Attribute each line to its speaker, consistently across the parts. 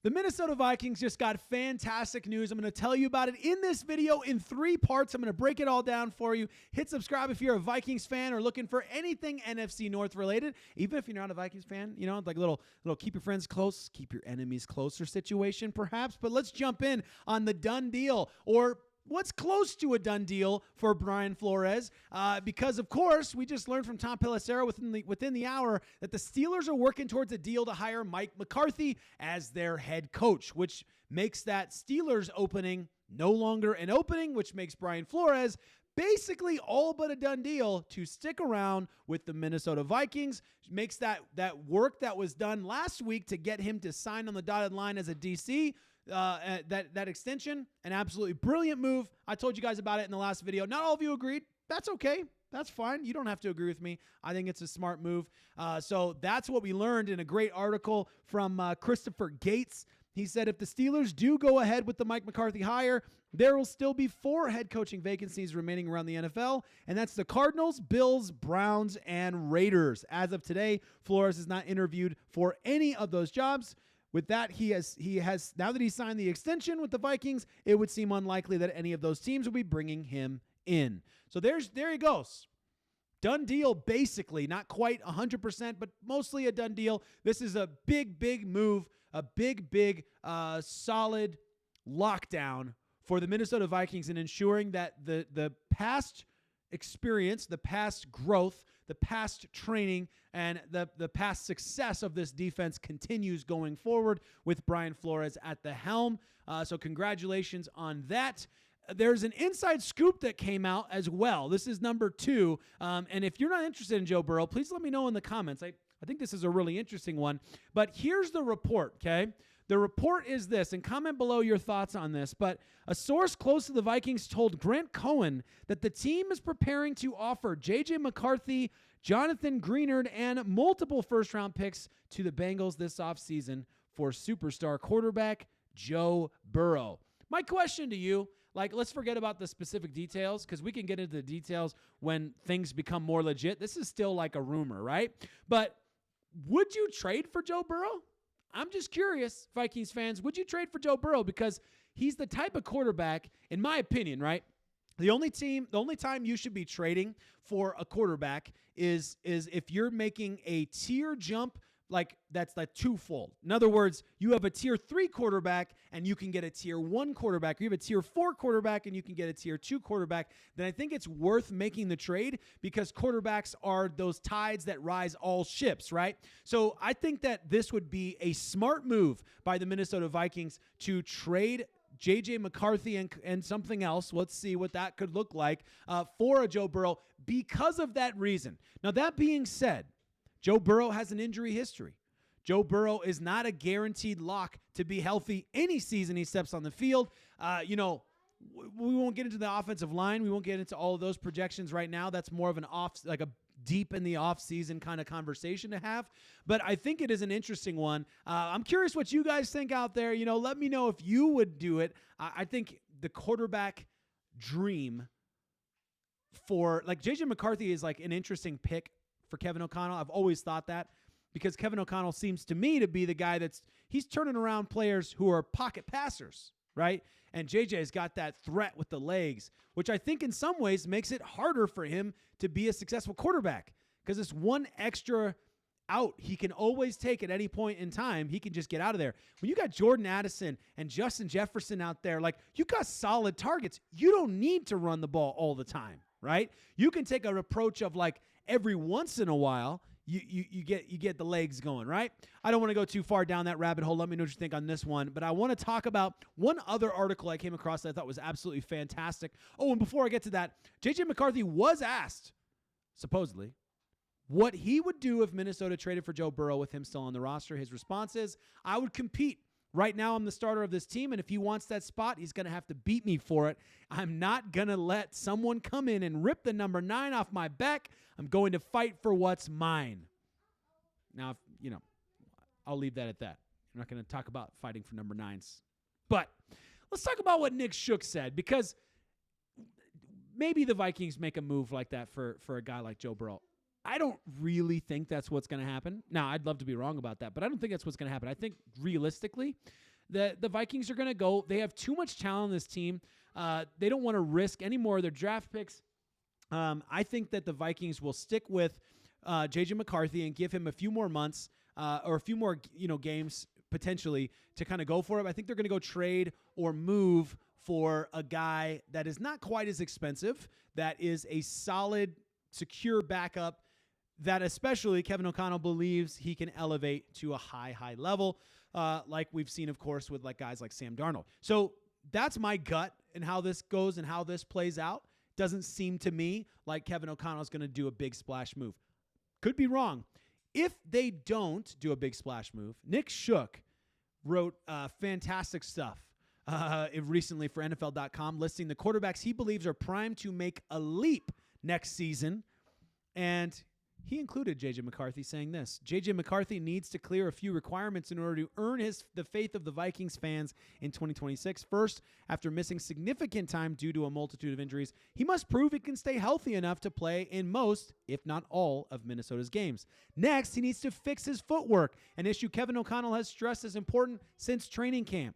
Speaker 1: The Minnesota Vikings just got fantastic news. I'm going to tell you about it in this video in 3 parts. I'm going to break it all down for you. Hit subscribe if you're a Vikings fan or looking for anything NFC North related. Even if you're not a Vikings fan, you know, like little keep your friends close, keep your enemies closer situation perhaps. But let's jump in on the done deal, or what's close to a done deal for Brian Flores, because, of course, we just learned from Tom Pelissero within the hour that the Steelers are working towards a deal to hire Mike McCarthy as their head coach, which makes that Steelers opening no longer an opening, which makes Brian Flores basically all but a done deal to stick around with the Minnesota Vikings. Makes that work that was done last week to get him to sign on the dotted line as a DC, that extension, an absolutely brilliant move. I told you guys about it in the last video. Not all of you agreed. That's okay. That's fine. You don't have to agree with me. I think it's a smart move. So that's what we learned in a great article from Christopher Gates. He said if the Steelers do go ahead with the Mike McCarthy hire, there will still be 4 head coaching vacancies remaining around the NFL, and that's the Cardinals, Bills, Browns, and Raiders. As of today, Flores is not interviewed for any of those jobs. With that, he has now that he's signed the extension with the Vikings, it would seem unlikely that any of those teams will be bringing him in. So there he goes. Done deal, basically. Not quite 100%, but mostly a done deal. This is a big move, a big solid lockdown for the Minnesota Vikings in ensuring that the past experience, the past growth, the past training, and the past success of this defense continues going forward with Brian Flores at the helm. So congratulations on that. There's an inside scoop that came out as well. This is number 2. And if you're not interested in Joe Burrow, please let me know in the comments. I think this is a really interesting one. But here's the report, okay? The report is this, and comment below your thoughts on this, but a source close to the Vikings told Grant Cohen that the team is preparing to offer J.J. McCarthy, Jonathan Greenard, and multiple first-round picks to the Bengals this offseason for superstar quarterback Joe Burrow. My question to you, let's forget about the specific details because we can get into the details when things become more legit. This is still like a rumor, right? But would you trade for Joe Burrow? I'm just curious, Vikings fans, would you trade for Joe Burrow? Because he's the type of quarterback, in my opinion, right? The only time you should be trading for a quarterback is if you're making a tier jump, that's like twofold. In other words, you have a tier 3 quarterback and you can get a tier 1 quarterback. Or you have a tier 4 quarterback and you can get a tier 2 quarterback. Then I think it's worth making the trade because quarterbacks are those tides that rise all ships, right? So I think that this would be a smart move by the Minnesota Vikings to trade J.J. McCarthy and something else, let's see what that could look like, for a Joe Burrow because of that reason. Now, that being said, Joe Burrow has an injury history. Joe Burrow is not a guaranteed lock to be healthy any season he steps on the field. We won't get into the offensive line. We won't get into all of those projections right now. That's more of a deep in the off-season kind of conversation to have. But I think it is an interesting one. I'm curious what you guys think out there. Let me know if you would do it. I think the quarterback dream for J.J. McCarthy is an interesting pick for Kevin O'Connell. I've always thought that because Kevin O'Connell seems to me to be the guy he's turning around players who are pocket passers, right? And JJ's got that threat with the legs, which I think in some ways makes it harder for him to be a successful quarterback because it's one extra out he can always take at any point in time. He can just get out of there. When you got Jordan Addison and Justin Jefferson out there, you got solid targets. You don't need to run the ball all the time, right? You can take an approach of every once in a while, you get the legs going, right? I don't want to go too far down that rabbit hole. Let me know what you think on this one. But I want to talk about one other article I came across that I thought was absolutely fantastic. Oh, and before I get to that, J.J. McCarthy was asked, supposedly, what he would do if Minnesota traded for Joe Burrow with him still on the roster. His response is, I would compete. Right now, I'm the starter of this team, and if he wants that spot, he's going to have to beat me for it. I'm not going to let someone come in and rip the number 9 off my back. I'm going to fight for what's mine. Now, I'll leave that at that. I'm not going to talk about fighting for number 9s. But let's talk about what Nick Shook said, because maybe the Vikings make a move like that for a guy like Joe Burrow. I don't really think that's what's going to happen. Now, I'd love to be wrong about that, but I don't think that's what's going to happen. I think realistically, the Vikings are going to go. They have too much talent on this team. They don't want to risk any more of their draft picks. I think that the Vikings will stick with J.J. McCarthy and give him a few more months or a few more games potentially to kind of go for it. I think they're going to go trade or move for a guy that is not quite as expensive, that is a solid, secure backup, that especially Kevin O'Connell believes he can elevate to a high level, like we've seen, of course, with guys like Sam Darnold. So that's my gut and how this goes and how this plays out. Doesn't seem to me like Kevin O'Connell is going to do a big splash move. Could be wrong. If they don't do a big splash move, Nick Shook wrote fantastic stuff recently for NFL.com listing the quarterbacks he believes are primed to make a leap next season. And he included J.J. McCarthy saying this: J.J. McCarthy needs to clear a few requirements in order to earn the faith of the Vikings fans in 2026. First, after missing significant time due to a multitude of injuries, he must prove he can stay healthy enough to play in most, if not all, of Minnesota's games. Next, he needs to fix his footwork, an issue Kevin O'Connell has stressed as important since training camp.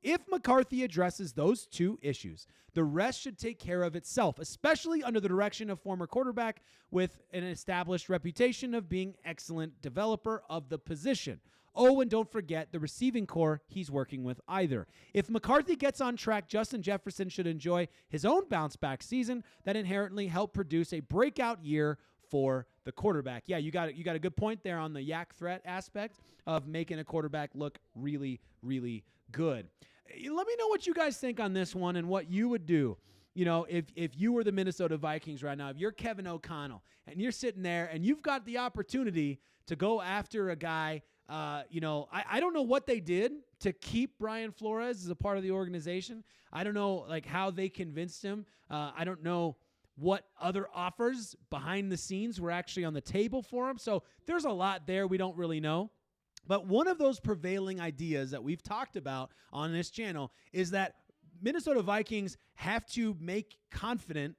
Speaker 1: If McCarthy addresses those two issues, the rest should take care of itself, especially under the direction of former quarterback with an established reputation of being excellent developer of the position. Oh, and don't forget the receiving core he's working with either. If McCarthy gets on track, Justin Jefferson should enjoy his own bounce-back season that inherently helped produce a breakout year for the quarterback. Yeah, you got a good point there on the yak threat aspect of making a quarterback look really, really good. Let me know what you guys think on this one and what you would do. If you were the Minnesota Vikings right now, if you're Kevin O'Connell and you're sitting there and you've got the opportunity to go after a guy, I don't know what they did to keep Brian Flores as a part of the organization. I don't know how they convinced him. I don't know what other offers behind the scenes were actually on the table for him. So there's a lot there we don't really know. But one of those prevailing ideas that we've talked about on this channel is that Minnesota Vikings have to make Brian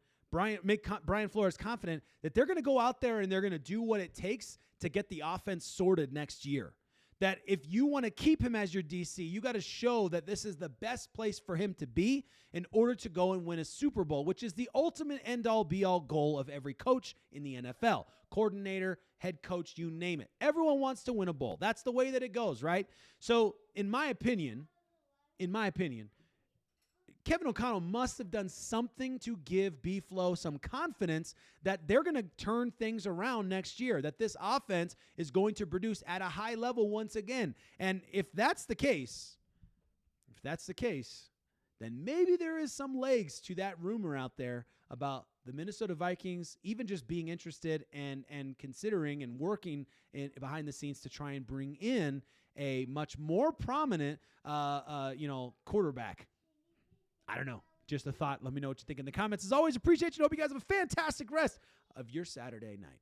Speaker 1: Flores confident that they're going to go out there and they're going to do what it takes to get the offense sorted next year. That if you want to keep him as your DC, you got to show that this is the best place for him to be in order to go and win a Super Bowl, which is the ultimate end-all, be-all goal of every coach in the NFL. Coordinator, head coach, you name it. Everyone wants to win a bowl. That's the way that it goes, right? So, in my opinion, Kevin O'Connell must have done something to give B-Flow some confidence that they're going to turn things around next year, that this offense is going to produce at a high level once again. And if that's the case, then maybe there is some legs to that rumor out there about the Minnesota Vikings even just being interested and considering and working behind the scenes to try and bring in a much more prominent quarterback. I don't know. Just a thought. Let me know what you think in the comments. As always, appreciate you. Hope you guys have a fantastic rest of your Saturday night.